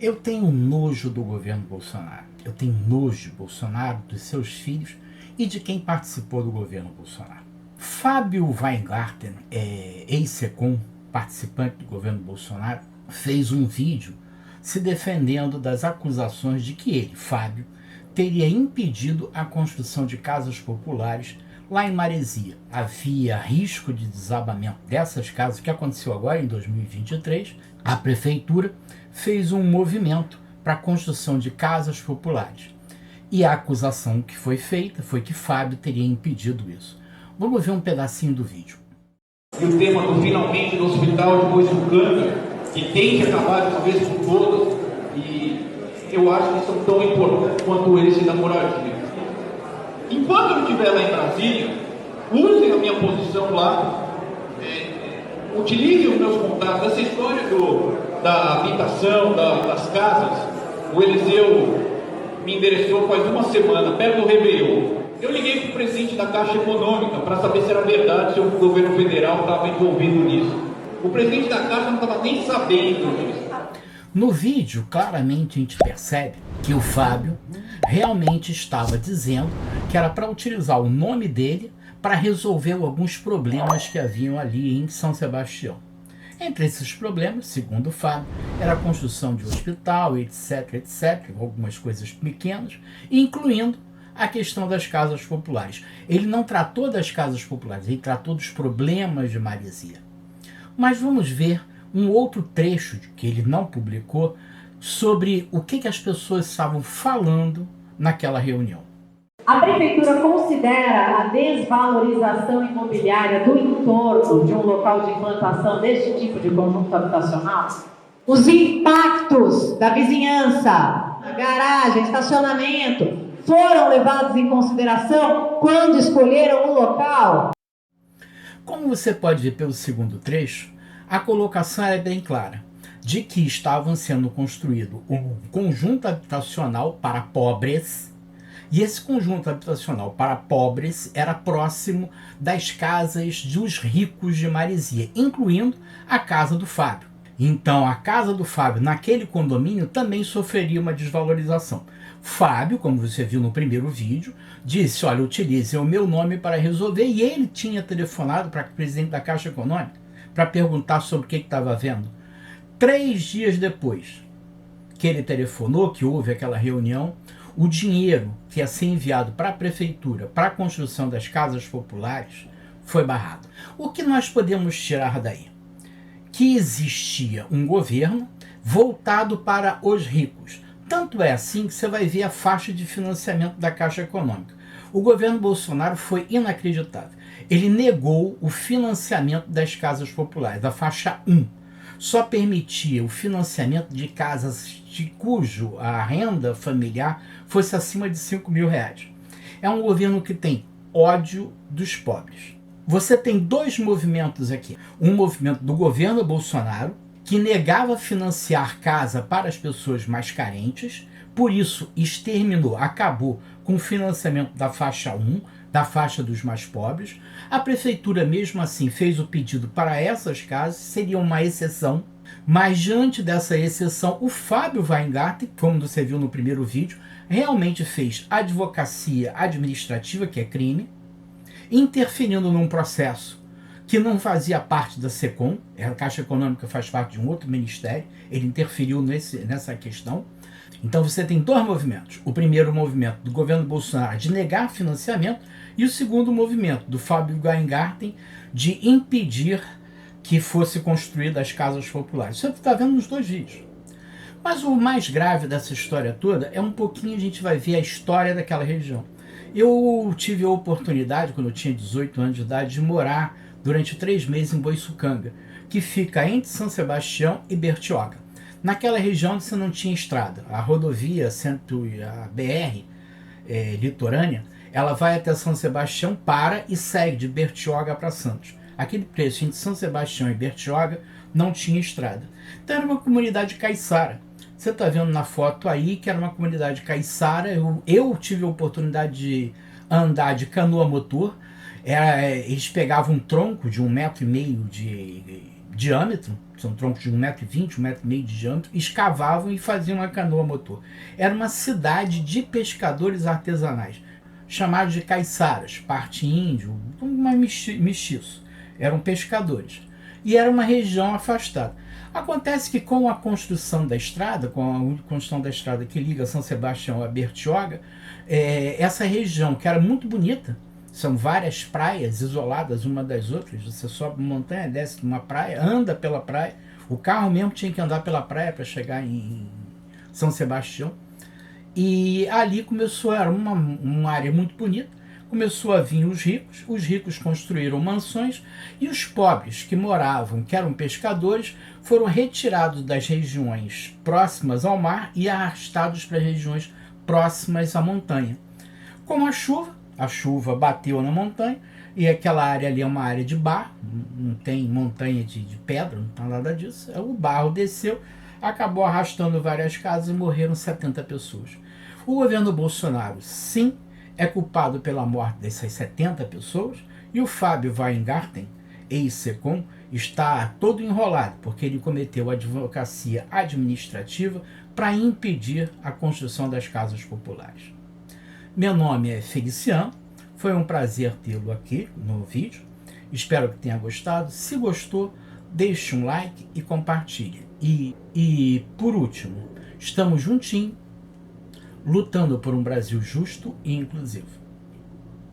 Eu tenho nojo do governo Bolsonaro. Eu tenho nojo de Bolsonaro, dos seus filhos e de quem participou do governo Bolsonaro. Fábio Weingarten, ex-SECOM, participante do governo Bolsonaro, fez um vídeo se defendendo das acusações de que ele, Fábio, teria impedido a construção de casas populares lá em Maresia. Havia risco de desabamento dessas casas, que aconteceu agora em 2023. A prefeitura fez um movimento para a construção de casas populares. E a acusação que foi feita foi que Fábio teria impedido isso. Vamos ver um pedacinho do vídeo. E o tema do finalmente do hospital de Boiçucanga, que tem que acabar de uma vez por todas, e eu acho que são tão importantes quanto esse da moradia. Enquanto eu estiver lá em Brasília, usem a minha posição lá, utilizem os meus contatos. Essa história da habitação, das casas, o Eliseu me endereçou faz uma semana, perto do Réveillon. Eu liguei para o presidente da Caixa Econômica para saber se era verdade, se o governo federal estava envolvido nisso. O presidente da Caixa não estava nem sabendo disso. No vídeo, claramente a gente percebe que o Fábio realmente estava dizendo que era para utilizar o nome dele para resolver alguns problemas que haviam ali em São Sebastião. Entre esses problemas, segundo o Fábio, era a construção de um hospital, etc, etc, algumas coisas pequenas, incluindo a questão das casas populares. Ele não tratou das casas populares, ele tratou dos problemas de Maresia. Mas vamos ver um outro trecho que ele não publicou sobre o que as pessoas estavam falando naquela reunião. A Prefeitura considera a desvalorização imobiliária do entorno de um local de implantação deste tipo de conjunto habitacional? Os impactos da vizinhança, garagem, estacionamento, foram levados em consideração quando escolheram o local? Como você pode ver pelo segundo trecho, a colocação é bem clara, de que estavam sendo construído um conjunto habitacional para pobres, e esse conjunto habitacional para pobres era próximo das casas dos ricos de Maresia, incluindo a casa do Fábio. Então a casa do Fábio naquele condomínio também sofreria uma desvalorização. Fábio, como você viu no primeiro vídeo, disse, olha, utilize o meu nome para resolver, e ele tinha telefonado para o presidente da Caixa Econômica para perguntar sobre o que estava havendo. 3 dias depois que ele telefonou, que houve aquela reunião, o dinheiro que ia ser enviado para a prefeitura para a construção das casas populares foi barrado. O que nós podemos tirar daí? Que existia um governo voltado para os ricos. Tanto é assim que você vai ver a faixa de financiamento da Caixa Econômica. O governo Bolsonaro foi inacreditável. Ele negou o financiamento das casas populares, da faixa 1. Só permitia o financiamento de casas cujo a renda familiar fosse acima de R$5 mil. É um governo que tem ódio dos pobres. Você tem 2 movimentos aqui. Um movimento do governo Bolsonaro, que negava financiar casa para as pessoas mais carentes, por isso exterminou, acabou com o financiamento da faixa 1, da faixa dos mais pobres. A prefeitura mesmo assim fez o pedido para essas casas, seria uma exceção, mas diante dessa exceção, o Fábio Weingarten, como você viu no primeiro vídeo, realmente fez advocacia administrativa, que é crime, interferindo num processo que não fazia parte da SECOM, a Caixa Econômica faz parte de um outro ministério, ele interferiu nessa questão. Então você tem 2 movimentos. O primeiro movimento do governo Bolsonaro de negar financiamento e o segundo movimento do Fábio Weingarten de impedir que fosse construída as casas populares. Você está vendo nos 2 vídeos. Mas o mais grave dessa história toda é um pouquinho a gente vai ver a história daquela região. Eu tive a oportunidade, quando eu tinha 18 anos de idade, de morar durante 3 meses em Boiçucanga, que fica entre São Sebastião e Bertioga. Naquela região você não tinha estrada. A rodovia, a BR litorânea, ela vai até São Sebastião, para e segue de Bertioga para Santos. Aquele trecho entre São Sebastião e Bertioga não tinha estrada. Então era uma comunidade caiçara. Você está vendo na foto aí que era uma comunidade caiçara. Eu tive a oportunidade de andar de canoa motor. Eles pegavam um tronco de 1,5 metro diâmetro, são troncos de 1,20 m, 1,5 m de diâmetro, escavavam e faziam uma canoa motor. Era uma cidade de pescadores artesanais, chamados de caiçaras, parte índio, mestiço. Eram pescadores. E era uma região afastada. Acontece que com a construção da estrada, que liga São Sebastião a Bertioga, essa região, que era muito bonita, são várias praias isoladas uma das outras, você sobe uma montanha, desce numa praia, anda pela praia, o carro mesmo tinha que andar pela praia para chegar em São Sebastião, e ali começou, era uma área muito bonita, começou a vir os ricos construíram mansões, e os pobres que moravam, que eram pescadores, foram retirados das regiões próximas ao mar e arrastados para as regiões próximas à montanha. Com a chuva bateu na montanha, e aquela área ali é uma área de barro, não tem montanha de pedra, não tem nada disso. O barro desceu, acabou arrastando várias casas e morreram 70 pessoas. O governo Bolsonaro, sim, é culpado pela morte dessas 70 pessoas, e o Fábio Weingarten, ex-SECOM, está todo enrolado, porque ele cometeu advocacia administrativa para impedir a construção das casas populares. Meu nome é Feliciano, foi um prazer tê-lo aqui no vídeo, espero que tenha gostado. Se gostou, deixe um like e compartilhe. E por último, estamos juntinhos, lutando por um Brasil justo e inclusivo.